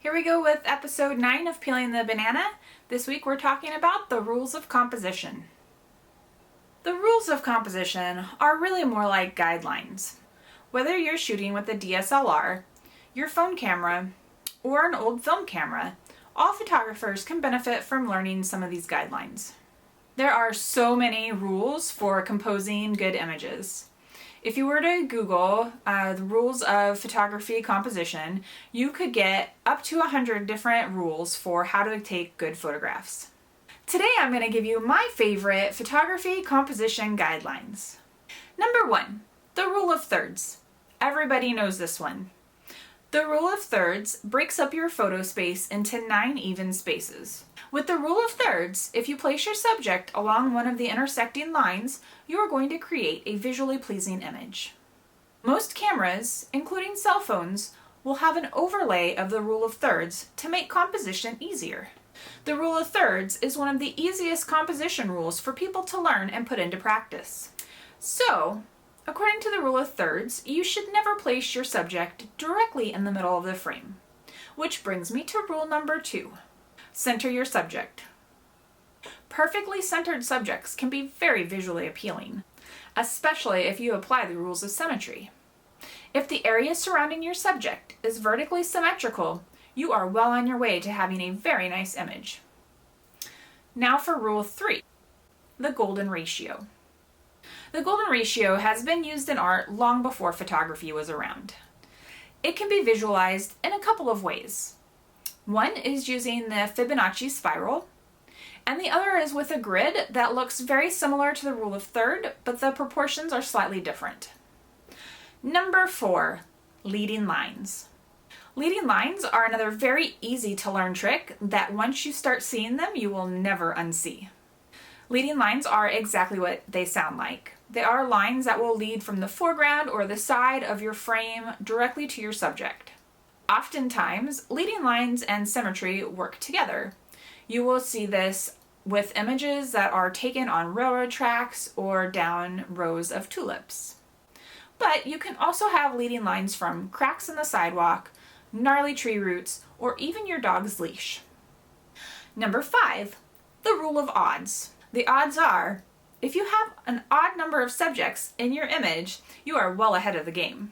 Here we go with episode 9 of Peeling the Banana. This week we're talking about the rules of composition. The rules of composition are really more like guidelines. Whether you're shooting with a DSLR, your phone camera, or an old film camera, all photographers can benefit from learning some of these guidelines. There are so many rules for composing good images. If you were to Google the rules of photography composition, you could get up to 100 different rules for how to take good photographs. Today I'm going to give you my favorite photography composition guidelines. Number 1, the rule of thirds. Everybody knows this one. The rule of thirds breaks up your photo space into 9 even spaces. With the rule of thirds, if you place your subject along one of the intersecting lines, you are going to create a visually pleasing image. Most cameras, including cell phones, will have an overlay of the rule of thirds to make composition easier. The rule of thirds is one of the easiest composition rules for people to learn and put into practice. So, according to the rule of thirds, you should never place your subject directly in the middle of the frame. Which brings me to rule number 2. Center your subject. Perfectly centered subjects can be very visually appealing, especially if you apply the rules of symmetry. If the area surrounding your subject is vertically symmetrical, you are well on your way to having a very nice image. Now for rule 3, the golden ratio. The golden ratio has been used in art long before photography was around. It can be visualized in a couple of ways. One is using the Fibonacci spiral, and the other is with a grid that looks very similar to the rule of third, but the proportions are slightly different. Number 4, leading lines. Leading lines are another very easy to learn trick that once you start seeing them, you will never unsee. Leading lines are exactly what they sound like. They are lines that will lead from the foreground or the side of your frame directly to your subject. Oftentimes, leading lines and symmetry work together. You will see this with images that are taken on railroad tracks or down rows of tulips. But you can also have leading lines from cracks in the sidewalk, gnarly tree roots, or even your dog's leash. Number 5, the rule of odds. The odds are, if you have an odd number of subjects in your image, you are well ahead of the game.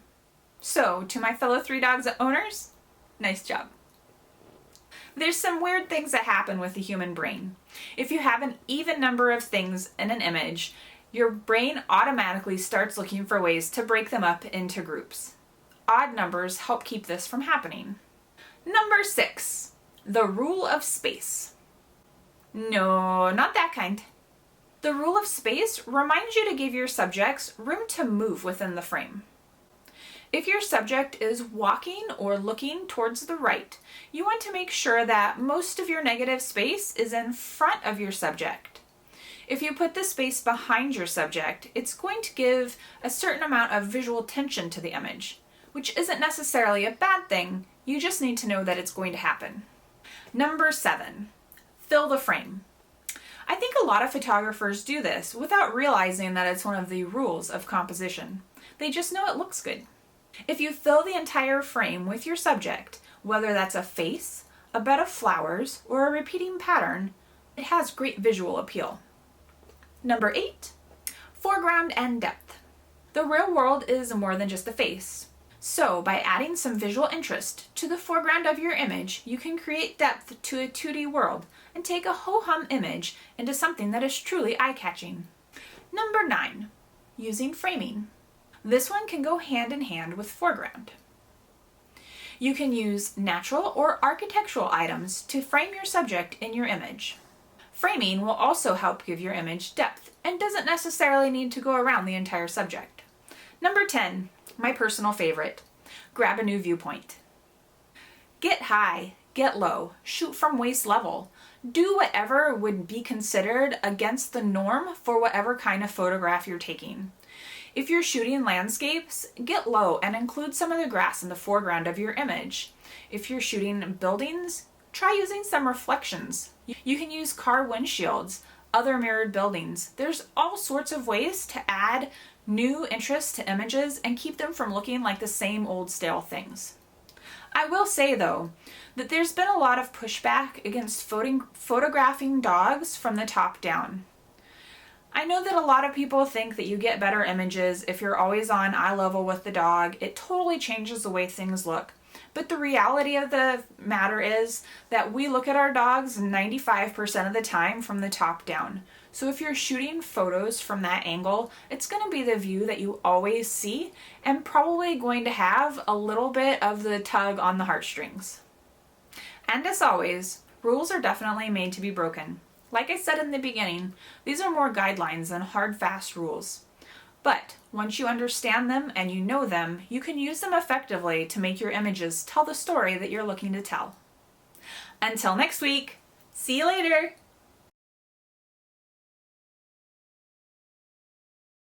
So, to my fellow 3 dogs owners, nice job. There's some weird things that happen with the human brain. If you have an even number of things in an image, your brain automatically starts looking for ways to break them up into groups. Odd numbers help keep this from happening. Number 6, the rule of space. No, not that kind. The rule of space reminds you to give your subjects room to move within the frame. If your subject is walking or looking towards the right, you want to make sure that most of your negative space is in front of your subject. If you put the space behind your subject, it's going to give a certain amount of visual tension to the image, which isn't necessarily a bad thing, you just need to know that it's going to happen. Number 7, fill the frame. I think a lot of photographers do this without realizing that it's one of the rules of composition. They just know it looks good. If you fill the entire frame with your subject, whether that's a face, a bed of flowers, or a repeating pattern, it has great visual appeal. Number 8, foreground and depth. The real world is more than just a face. So, by adding some visual interest to the foreground of your image, you can create depth to a 2D world and take a ho-hum image into something that is truly eye-catching. Number 9, using framing. This one can go hand in hand with foreground. You can use natural or architectural items to frame your subject in your image. Framing will also help give your image depth and doesn't necessarily need to go around the entire subject. Number 10, my personal favorite, grab a new viewpoint. Get high, get low, shoot from waist level. Do whatever would be considered against the norm for whatever kind of photograph you're taking. If you're shooting landscapes, get low and include some of the grass in the foreground of your image. If you're shooting buildings, try using some reflections. You can use car windshields, other mirrored buildings. There's all sorts of ways to add new interest to images and keep them from looking like the same old stale things. I will say though, that there's been a lot of pushback against photographing dogs from the top down. I know that a lot of people think that you get better images if you're always on eye level with the dog. It totally changes the way things look. But the reality of the matter is that we look at our dogs 95% of the time from the top down. So if you're shooting photos from that angle, it's going to be the view that you always see and probably going to have a little bit of the tug on the heartstrings. And as always, rules are definitely made to be broken. Like I said in the beginning, these are more guidelines than hard, fast rules. But once you understand them and you know them, you can use them effectively to make your images tell the story that you're looking to tell. Until next week, see you later!